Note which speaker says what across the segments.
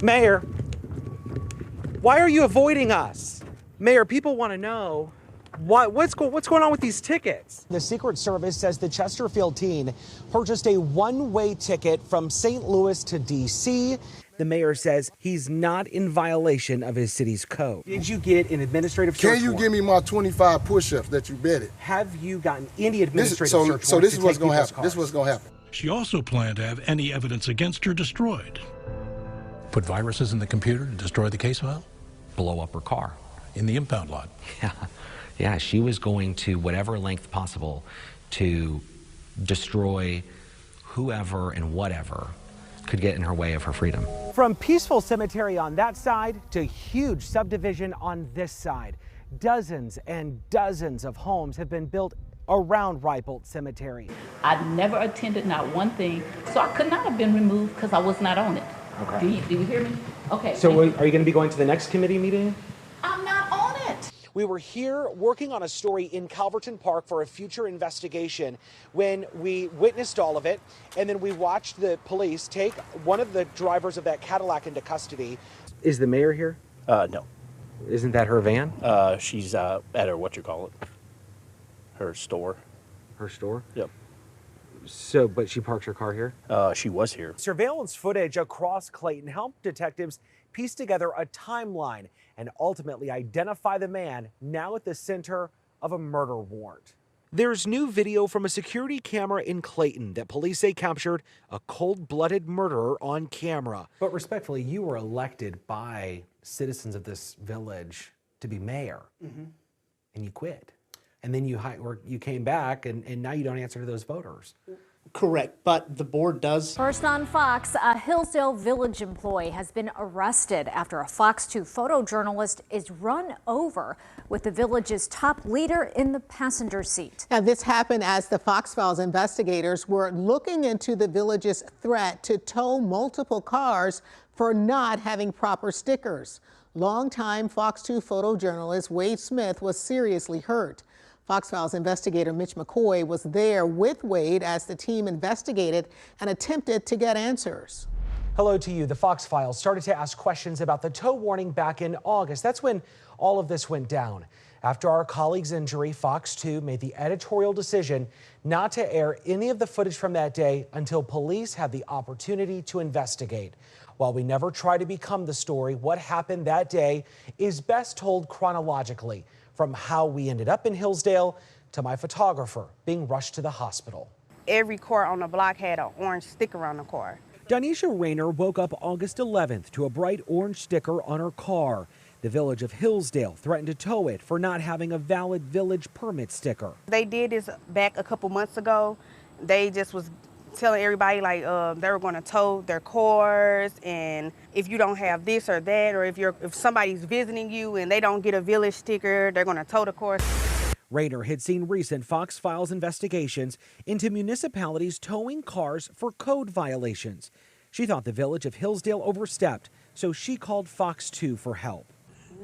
Speaker 1: Mayor, why are you avoiding us? Mayor, people want to know what's going on with these tickets. The Secret Service says the Chesterfield teen purchased a one-way ticket from St. Louis to D.C. The mayor says he's not in violation of his city's code. Did you get an administrative search warrant?
Speaker 2: Can you give me my 25 push-ups that you betted?
Speaker 1: Have you gotten any administrative search warrants?
Speaker 2: So this is what's going to happen. This is what's going to happen.
Speaker 3: She also planned to have any evidence against her destroyed. Put viruses in the computer to destroy the case file?
Speaker 4: Blow up her car.
Speaker 3: In the impound lot.
Speaker 4: Yeah, she was going to whatever length possible to destroy whoever and whatever could get in her way of her freedom.
Speaker 1: From peaceful cemetery on that side to huge subdivision on this side, dozens and dozens of homes have been built around Reibold Cemetery.
Speaker 5: I never attended not one thing, so I could not have been removed because I was not on it.
Speaker 1: Okay.
Speaker 5: Do you hear me? Okay.
Speaker 1: So are you going to be going to the next committee meeting?
Speaker 5: I'm not on it.
Speaker 1: We were here working on a story in Calverton Park for a future investigation when we witnessed all of it, and then we watched the police take one of the drivers of that Cadillac into custody. Is the mayor here?
Speaker 6: No.
Speaker 1: Isn't that her van?
Speaker 6: She's at her, her store.
Speaker 1: Her store?
Speaker 6: Yep.
Speaker 1: So, but she parked her car here?
Speaker 6: She was here.
Speaker 1: Surveillance footage across Clayton helped detectives piece together a timeline and ultimately identify the man now at the center of a murder warrant. There's new video from a security camera in Clayton that police say captured a cold-blooded murderer on camera. But respectfully, you were elected by citizens of this village to be mayor, and you quit. And then you came back, and now you don't answer to those voters.
Speaker 7: Correct, but the board does.
Speaker 8: First on Fox, a Hillsdale Village employee has been arrested after a Fox 2 photojournalist is run over with the village's top leader in the passenger seat.
Speaker 9: Now, this happened as the Fox Files investigators were looking into the village's threat to tow multiple cars for not having proper stickers. Longtime Fox 2 photojournalist Wade Smith was seriously hurt. Fox Files investigator Mitch McCoy was there with Wade as the team investigated and attempted to get answers.
Speaker 1: Hello to you. The Fox Files started to ask questions about the tow warning back in August. That's when all of this went down. After our colleague's injury, Fox 2 made the editorial decision not to air any of the footage from that day until police had the opportunity to investigate. While we never try to become the story, what happened that day is best told chronologically, from how we ended up in Hillsdale to my photographer being rushed to the hospital.
Speaker 10: Every car on the block had an orange sticker on the car.
Speaker 1: Donisha Rayner woke up August 11th to a bright orange sticker on her car. The village of Hillsdale threatened to tow it for not having a valid village permit sticker.
Speaker 10: They did this back a couple months ago. They just was telling everybody like they were going to tow their cars, and if you don't have this or that, or if somebody's visiting you and they don't get a village sticker, they're going to tow the car.
Speaker 1: Rayner had seen recent Fox Files investigations into municipalities towing cars for code violations. She thought the village of Hillsdale overstepped, so she called Fox 2 for help.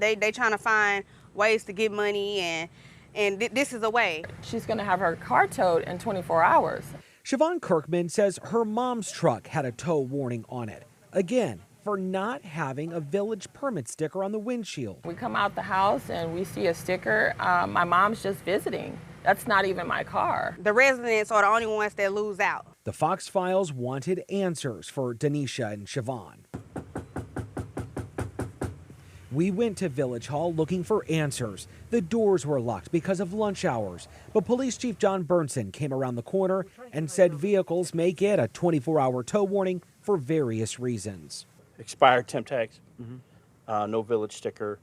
Speaker 10: They trying to find ways to get money, and this is a way.
Speaker 11: She's going to have her car towed in 24 hours.
Speaker 1: Siobhan Kirkman says her mom's truck had a tow warning on it, again, for not having a village permit sticker on the windshield.
Speaker 11: We come out the house and we see a sticker. My mom's just visiting. That's not even my car.
Speaker 10: The residents are the only ones that lose out.
Speaker 1: The Fox Files wanted answers for Donisha and Siobhan. We went to Village Hall looking for answers. The doors were locked because of lunch hours, but Police Chief John Burnson came around the corner and said vehicles may get a 24-hour tow warning for various reasons.
Speaker 6: Expired temp tags, no village sticker,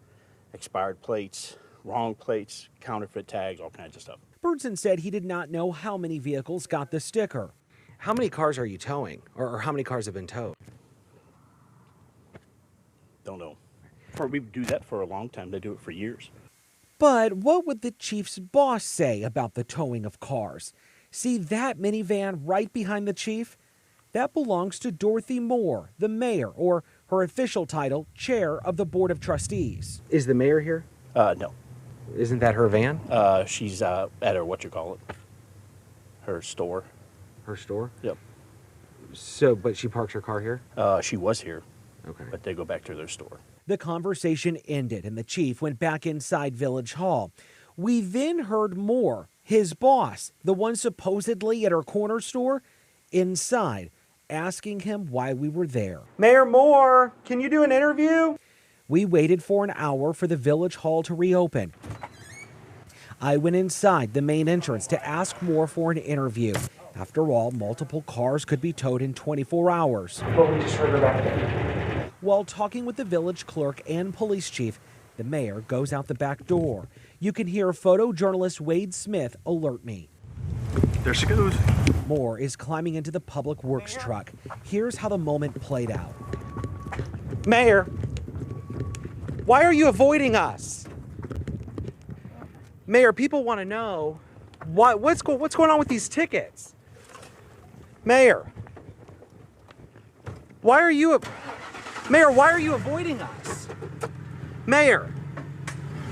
Speaker 6: expired plates, wrong plates, counterfeit tags, all kinds of stuff.
Speaker 1: Burnson said he did not know how many vehicles got the sticker. How many cars are you towing, or how many cars have been towed?
Speaker 6: Don't know. We do that for a long time. They do it for years.
Speaker 1: But what would the chief's boss say about the towing of cars? See that minivan right behind the chief? That belongs to Dorothy Moore, the mayor, or her official title, chair of the Board of Trustees. Is the mayor here?
Speaker 6: No.
Speaker 1: Isn't that her van?
Speaker 6: She's at her, her store.
Speaker 1: Her store?
Speaker 6: Yep.
Speaker 1: So, but she parks her car here?
Speaker 6: She was here. but they go back to their store.
Speaker 1: The conversation ended and the chief went back inside Village Hall. We then heard more. His boss, the one supposedly at our corner store, inside, asking him why we were there. Mayor Moore, can you do an interview? We waited for an hour for the Village Hall to reopen. I went inside the main entrance to ask Moore for an interview. After all, multiple cars could be towed in 24 hours.
Speaker 12: Well, we just heard her back there.
Speaker 1: While talking with the village clerk and police chief, the mayor goes out the back door. You can hear photojournalist Wade Smith alert me.
Speaker 12: There she goes.
Speaker 1: Moore is climbing into the public works truck. Here's how the moment played out. Mayor, why are you avoiding us? Mayor, people want to know what's going on with these tickets. Mayor, why are you avoiding us? Mayor,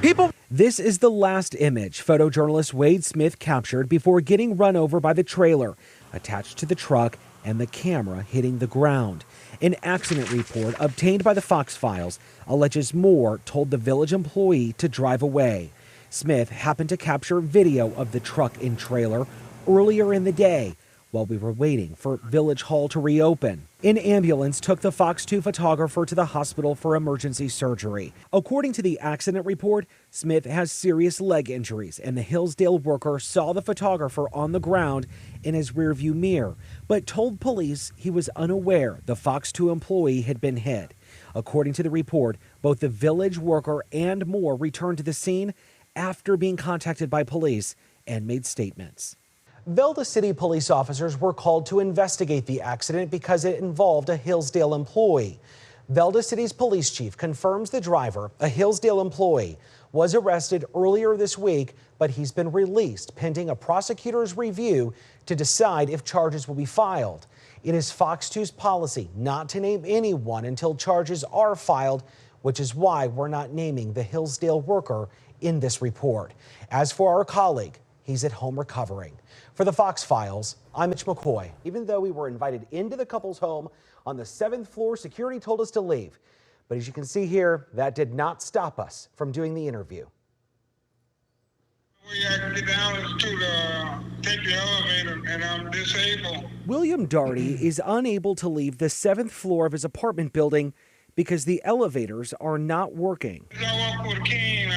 Speaker 1: people. This is the last image photojournalist Wade Smith captured before getting run over by the trailer attached to the truck and the camera hitting the ground. An accident report obtained by the Fox Files alleges Moore told the village employee to drive away. Smith happened to capture video of the truck and trailer earlier in the day while we were waiting for Village Hall to reopen. An ambulance took the Fox 2 photographer to the hospital for emergency surgery. According to the accident report, Smith has serious leg injuries, and the Hillsdale worker saw the photographer on the ground in his rearview mirror, but told police he was unaware the Fox 2 employee had been hit. According to the report, both the village worker and Moore returned to the scene after being contacted by police and made statements. Velda City police officers were called to investigate the accident because it involved a Hillsdale employee. Velda City's police chief confirms the driver, a Hillsdale employee, was arrested earlier this week, but he's been released pending a prosecutor's review to decide if charges will be filed. It is Fox 2's policy not to name anyone until charges are filed, which is why we're not naming the Hillsdale worker in this report. As for our colleague, he's at home recovering. For the Fox Files, I'm Mitch McCoy. Even though we were invited into the couple's home on the 7th floor, security told us to leave. But as you can see here, that did not stop us from doing the interview.
Speaker 13: We had to get down to take the elevator, and I'm disabled.
Speaker 1: William Darty is unable to leave the 7th floor of his apartment building because the elevators are not working.
Speaker 13: I walk with a cane.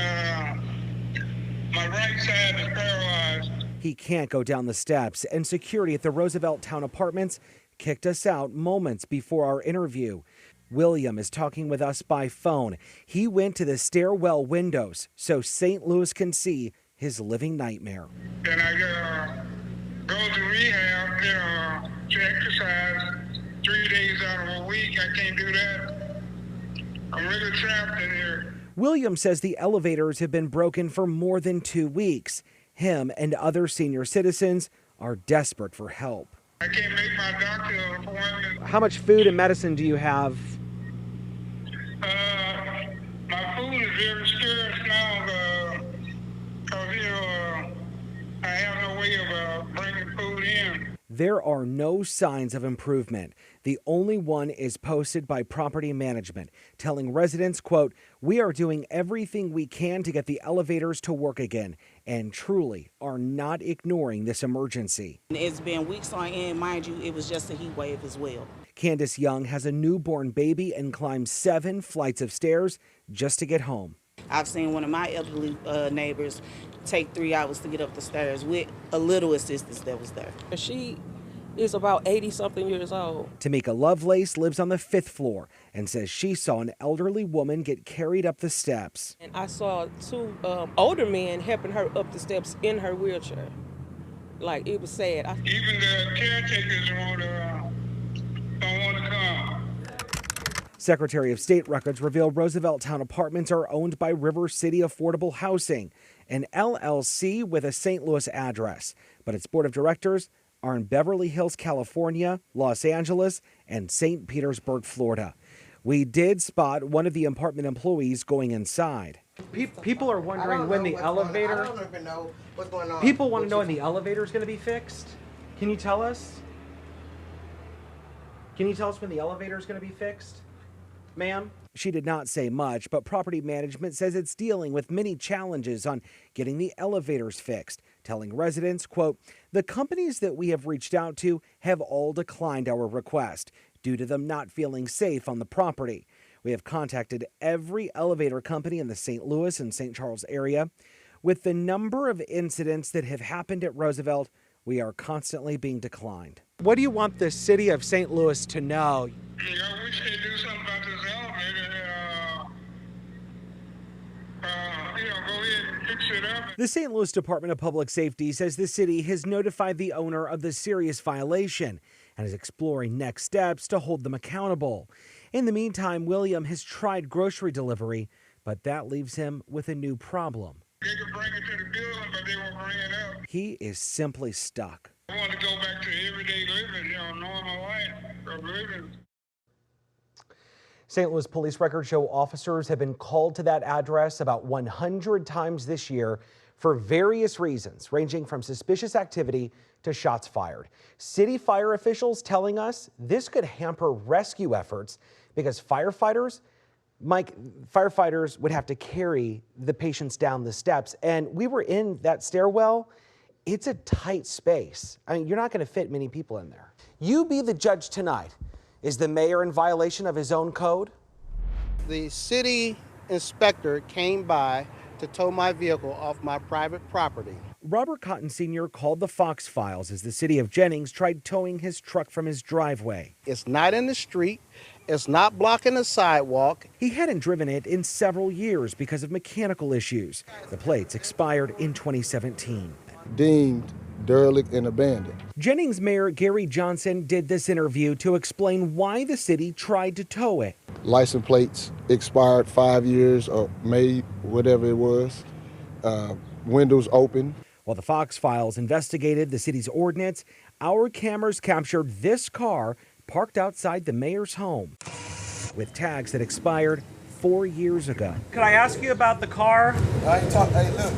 Speaker 13: My right side is paralyzed.
Speaker 1: He can't go down the steps, and security at the Roosevelt Town Apartments kicked us out moments before our interview. William is talking with us by phone. He went to the stairwell windows so St. Louis can see his living nightmare.
Speaker 13: Then I go to rehab, to exercise 3 days out of a week. I can't do that. I'm really trapped in here.
Speaker 1: William says the elevators have been broken for more than 2 weeks. Him and other senior citizens are desperate for help.
Speaker 13: I can't make my doctor appointment.
Speaker 1: How much food and medicine do you have?
Speaker 13: My food is very scarce now because, I have no way of bringing food in.
Speaker 1: There are no signs of improvement. The only one is posted by property management, telling residents, quote, "We are doing everything we can to get the elevators to work again and truly are not ignoring this emergency."
Speaker 14: It's been weeks on end. Mind you, it was just a heat wave as well.
Speaker 1: Candace Young has a newborn baby and climbed 7 flights of stairs just to get home.
Speaker 14: I've seen one of my elderly neighbors take 3 hours to get up the stairs with a little assistance that was there.
Speaker 15: She is about 80-something years old.
Speaker 1: Tamika Lovelace lives on the 5th floor and says she saw an elderly woman get carried up the steps.
Speaker 15: And I saw 2 older men helping her up the steps in her wheelchair. Like, it was sad.
Speaker 13: Even the caretakers don't want to come.
Speaker 1: Secretary of State records reveal Roosevelt Town Apartments are owned by River City Affordable Housing, an LLC with a St. Louis address, but its board of directors are in Beverly Hills, California, Los Angeles, and St. Petersburg, Florida. We did spot one of the apartment employees going inside. People are wondering when the elevator...
Speaker 16: I don't even know what's going on.
Speaker 1: People want to know when the elevator is going to be fixed. Can you tell us? Can you tell us when the elevator is going to be fixed? Ma'am? She did not say much, but property management says it's dealing with many challenges on getting the elevators fixed, telling residents, quote, "The companies that we have reached out to have all declined our request due to them not feeling safe on the property. We have contacted every elevator company in the St. Louis and St. Charles area. With the number of incidents that have happened at Roosevelt, we are constantly being declined." What do you want the city of St. Louis to know?
Speaker 13: I wish they'd do something about this elevator. Go ahead and fix it up.
Speaker 1: The St. Louis Department of Public Safety says the city has notified the owner of the serious violation and is exploring next steps to hold them accountable. In the meantime, William has tried grocery delivery, but that leaves him with a new problem.
Speaker 13: They could bring it to the building, but they won't bring it up.
Speaker 1: He is simply stuck.
Speaker 13: I want to go back to everyday living, normal life of living.
Speaker 1: St. Louis police records show officers have been called to that address about 100 times this year for various reasons, ranging from suspicious activity to shots fired. City fire officials telling us this could hamper rescue efforts because firefighters would have to carry the patients down the steps. And we were in that stairwell. It's a tight space. I mean, you're not going to fit many people in there. You be the judge tonight. Is the mayor in violation of his own code?
Speaker 7: The city inspector came by to tow my vehicle off my private property.
Speaker 1: Robert Cotton Sr. called the Fox Files as the city of Jennings tried towing his truck from his driveway.
Speaker 7: It's not in the street. It's not blocking the sidewalk.
Speaker 1: He hadn't driven it in several years because of mechanical issues. The plates expired in 2017.
Speaker 2: Deemed derelict and abandoned.
Speaker 1: Jennings Mayor Gary Johnson did this interview to explain why the city tried to tow it.
Speaker 2: License plates expired 5 years or May, whatever it was. Windows open.
Speaker 1: While the Fox Files investigated the city's ordinance, our cameras captured this car parked outside the mayor's home with tags that expired 4 years ago. Could I ask you about the car?
Speaker 2: I ain't talk. Hey, look.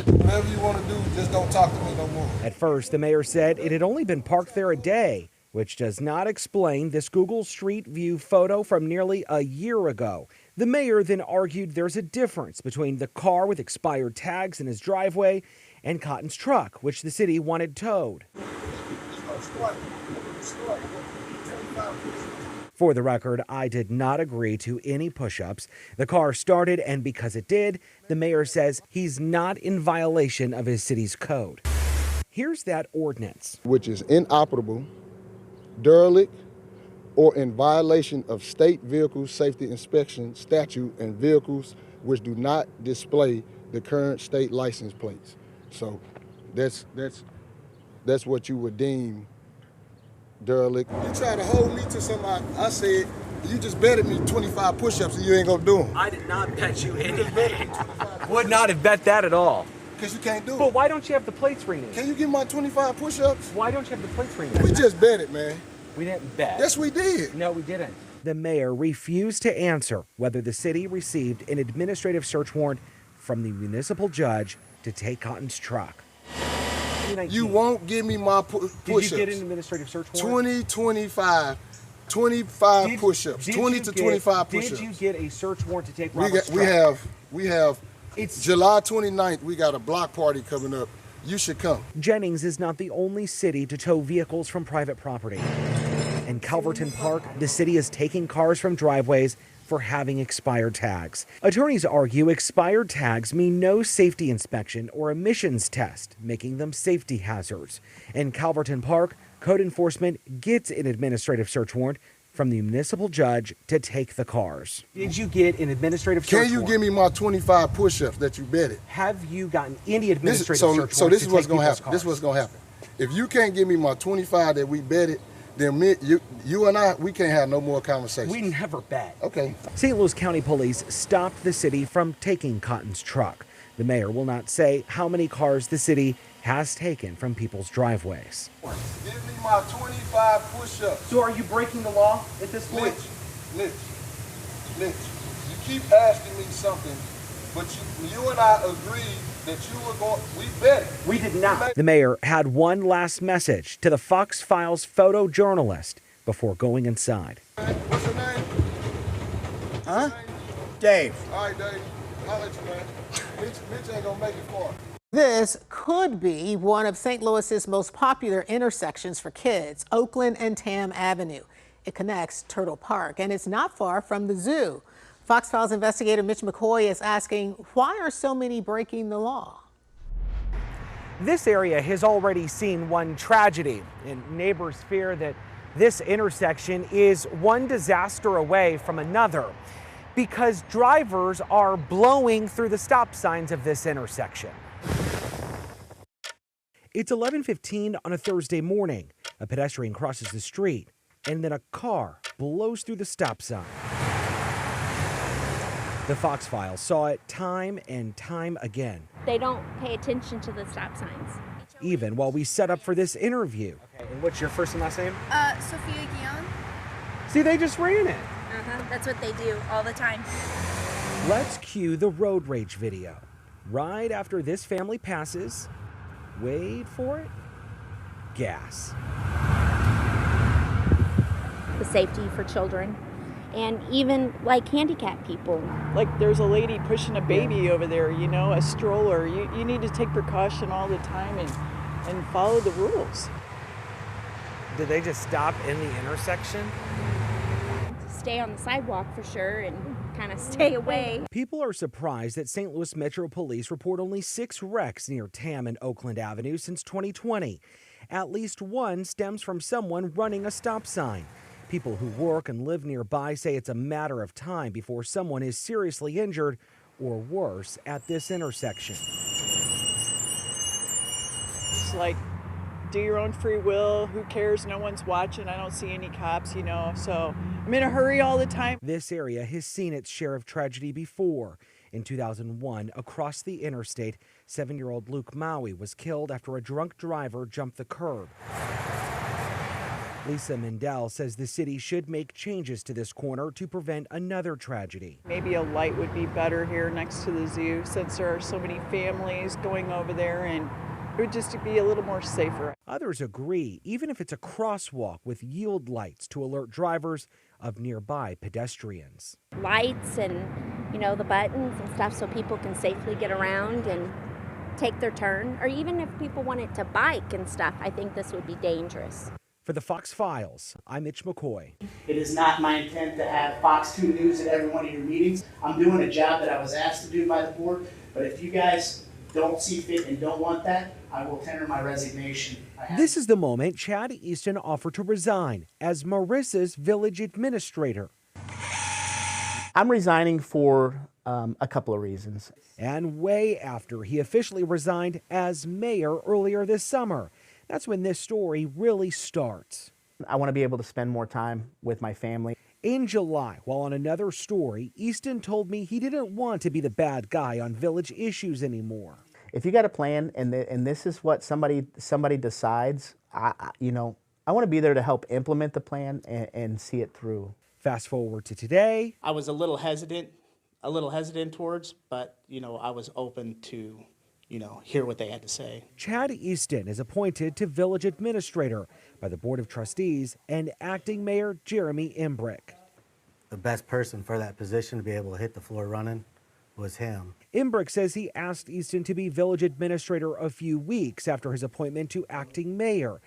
Speaker 2: Whatever you want to do, just don't talk to me no more.
Speaker 1: At first, the mayor said it had only been parked there a day, which does not explain this Google Street View photo from nearly a year ago. The mayor then argued there's a difference between the car with expired tags in his driveway and Cotton's truck, which the city wanted towed. For the record, I did not agree to any push-ups. The car started, and because it did, the mayor says he's not in violation of his city's code. Here's that ordinance.
Speaker 2: Which is inoperable, derelict, or in violation of state vehicle safety inspection statute and vehicles which do not display the current state license plates. So that's what you would deem derelict. You try to hold me to somebody. I said, you just betted me 25 push-ups and you ain't gonna do them.
Speaker 1: I did not bet you anything. Would not have bet that at all.
Speaker 2: Because you can't do it.
Speaker 1: But why don't you have the plates renewed?
Speaker 2: Can you give my 25 push-ups?
Speaker 1: Why don't you have the plates renewed?
Speaker 2: We just betted, man.
Speaker 1: We didn't bet.
Speaker 2: Yes, we did.
Speaker 1: No, we didn't. The mayor refused to answer whether the city received an administrative search warrant from the municipal judge to take Cotton's truck.
Speaker 2: You won't give me my push-ups.
Speaker 1: Did you get an administrative search warrant?
Speaker 2: 25 push-ups. 20 to 25 push-ups.
Speaker 1: Did you get a search warrant to take Robert's truck?
Speaker 2: We have. It's July 29th. We got a block party coming up. You should come.
Speaker 1: Jennings is not the only city to tow vehicles from private property. In Calverton Park, the city is taking cars from driveways for having expired tags. Attorneys argue expired tags mean no safety inspection or emissions test, making them safety hazards. In Calverton Park, code enforcement gets an administrative search warrant from the municipal judge to take the cars. Did you get an administrative search warrant?
Speaker 2: Can you give me my 25 push-ups that you betted?
Speaker 1: Have you gotten any administrative search warrants?
Speaker 2: So this is what's going to happen. This is what's going to happen. If you can't give me my 25 that we betted, then you and I, we can't have no more conversations.
Speaker 1: We never bet.
Speaker 2: Okay.
Speaker 1: St. Louis County Police stopped the city from taking Cotton's truck. The mayor will not say how many cars the city has taken from people's driveways.
Speaker 2: Give me my 25 push-ups.
Speaker 1: So are you breaking the law at this point?
Speaker 2: Mitch, you keep asking me something, but you and I agreed that you were going, we bet it.
Speaker 1: We did not. The mayor had one last message to the Fox Files photojournalist before going inside.
Speaker 2: What's your name?
Speaker 17: Huh? Dave.
Speaker 2: All right, Dave. I'll let you, man. Mitch ain't gonna make it far.
Speaker 9: This could be one of St. Louis's most popular intersections for kids, Oakland and Tam Avenue. It connects Turtle Park, and it's not far from the zoo. Fox Files investigator Mitch McCoy is asking, why are so many breaking the law?
Speaker 1: This area has already seen one tragedy, and neighbors fear that this intersection is one disaster away from another because drivers are blowing through the stop signs of this intersection. It's 11:15 on a Thursday morning. A pedestrian crosses the street, and then a car blows through the stop sign. The Fox Files saw it time and time again.
Speaker 18: They don't pay attention to the stop signs.
Speaker 1: Even while we set up for this interview. Okay, and what's your first and last name?
Speaker 18: Sophia Guion.
Speaker 1: See, they just ran it.
Speaker 18: That's what they do all the time.
Speaker 1: Let's cue the road rage video. Right after this family passes, wait for it, gas.
Speaker 18: The safety for children and even like handicapped people.
Speaker 19: Like there's a lady pushing a baby over there, you know, a stroller. You need to take precaution all the time and follow the rules.
Speaker 1: Did they just stop in the intersection?
Speaker 18: Stay on the sidewalk for sure and kind of stay away.
Speaker 1: People are surprised that St. Louis Metro Police report only 6 wrecks near Tam and Oakland Avenue since 2020. At least one stems from someone running a stop sign. People who work and live nearby say it's a matter of time before someone is seriously injured or worse at this intersection.
Speaker 19: It's like, do your own free will. Who cares? No one's watching. I don't see any cops, you know, so I'm in a hurry all the time.
Speaker 1: This area has seen its share of tragedy before. In 2001, across the interstate, 7-year-old Luke Maui was killed after a drunk driver jumped the curb. Lisa Mendel says the city should make changes to this corner to prevent another tragedy.
Speaker 19: Maybe a light would be better here next to the zoo since there are so many families going over there, and it would just be a little more safer.
Speaker 1: Others agree, even if it's a crosswalk with yield lights to alert drivers of nearby pedestrians.
Speaker 18: Lights and, you know, the buttons and stuff so people can safely get around and take their turn. Or even if people wanted to bike and stuff, I think this would be dangerous.
Speaker 1: For the Fox Files, I'm Mitch McCoy.
Speaker 20: It is not my intent to have Fox 2 News at every one of your meetings. I'm doing a job that I was asked to do by the board, but if you guys don't see fit and don't want that, I will tender my resignation.
Speaker 1: This is the moment Chad Easton offered to resign as Marissa's village administrator.
Speaker 20: I'm resigning for a couple of reasons.
Speaker 1: And way after he officially resigned as mayor earlier this summer. That's when this story really starts.
Speaker 20: I want to be able to spend more time with my family.
Speaker 1: In July, while on another story, Easton told me he didn't want to be the bad guy on village issues anymore.
Speaker 20: If you got a plan and this is what somebody decides, I want to be there to help implement the plan and see it through.
Speaker 1: Fast forward to today.
Speaker 20: I was a little hesitant towards, but I was open to hear what they had to say.
Speaker 1: Chad Easton is appointed to village administrator by the Board of Trustees and acting mayor Jeremy Embrick.
Speaker 21: The best person for that position to be able to hit the floor running was him.
Speaker 1: Embrick says he asked Easton to be village administrator a few weeks after his appointment to acting mayor.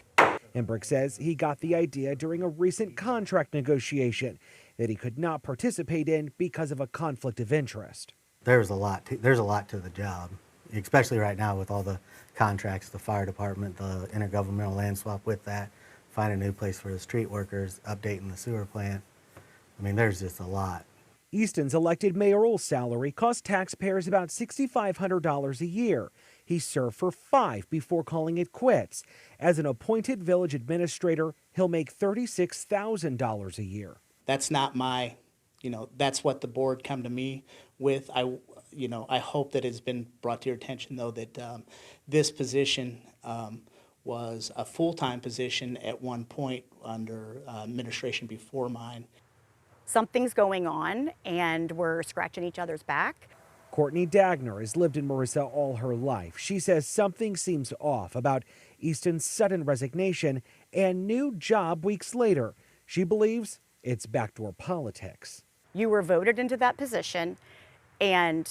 Speaker 1: Embrick says he got the idea during a recent contract negotiation that he could not participate in because of a conflict of interest.
Speaker 21: There's a lot to the job, especially right now with all the contracts, the fire department, the intergovernmental land swap with that, find a new place for the street workers, updating the sewer plant. I mean, there's just a lot.
Speaker 1: Easton's elected mayoral salary cost taxpayers about $6,500 a year. He served for 5 before calling it quits. As an appointed village administrator, he'll make $36,000 a year.
Speaker 20: That's not my, that's what the board come to me with. I hope that it's been brought to your attention, though, that this position was a full-time position at one point under administration before mine.
Speaker 22: Something's going on, and we're scratching each other's back.
Speaker 1: Courtney Dagner has lived in Marissa all her life. She says something seems off about Easton's sudden resignation and new job weeks later. She believes it's backdoor politics.
Speaker 22: You were voted into that position, and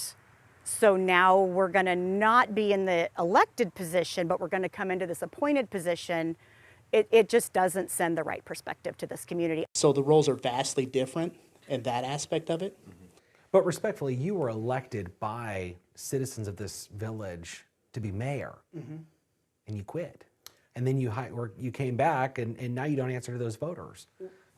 Speaker 22: so now we're going to not be in the elected position, but we're going to come into this appointed position. It just doesn't send the right perspective to this community.
Speaker 20: So the roles are vastly different in that aspect of it.
Speaker 1: But respectfully, you were elected by citizens of this village to be mayor, and you quit. And then you came back, and now you don't answer to those voters.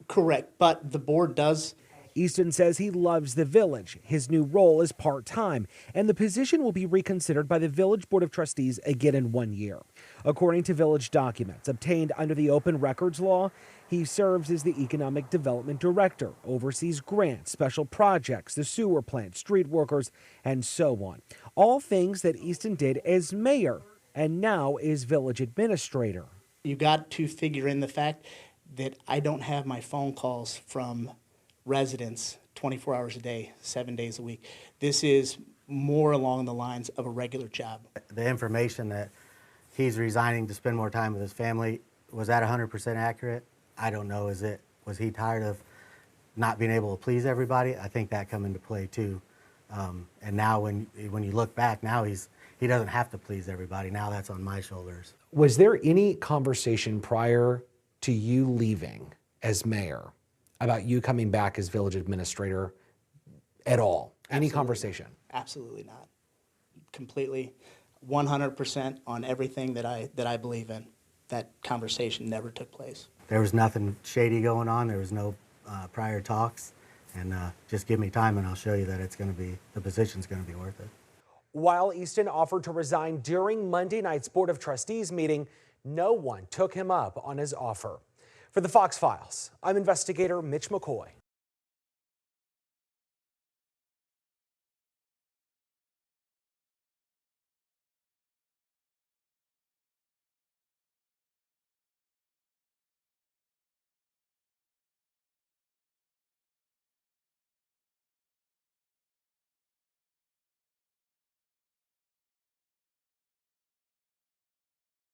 Speaker 20: Correct, but the board does.
Speaker 1: Easton says he loves the village. His new role is part-time, and the position will be reconsidered by the Village Board of Trustees again in 1 year. According to village documents obtained under the Open Records Law, he serves as the Economic Development Director, oversees grants, special projects, the sewer plant, street workers, and so on. All things that Easton did as mayor and now is village administrator.
Speaker 20: You got to figure in the fact that I don't have my phone calls from residents 24 hours a day, 7 days a week. This is more along the lines of a regular job.
Speaker 21: The information that he's resigning to spend more time with his family, was that 100% accurate? I don't know. Was he tired of not being able to please everybody? I think that come into play too. And now when you look back, now he doesn't have to please everybody. Now that's on my shoulders.
Speaker 1: Was there any conversation prior to you leaving as mayor about you coming back as village administrator at all? Any conversation?
Speaker 20: Absolutely not. Completely, 100% on everything that I believe in. That conversation never took place.
Speaker 21: There was nothing shady going on. There was no prior talks. And just give me time and I'll show you that the position's going to be worth it.
Speaker 1: While Easton offered to resign during Monday night's Board of Trustees meeting, no one took him up on his offer. For the Fox Files, I'm investigator Mitch McCoy.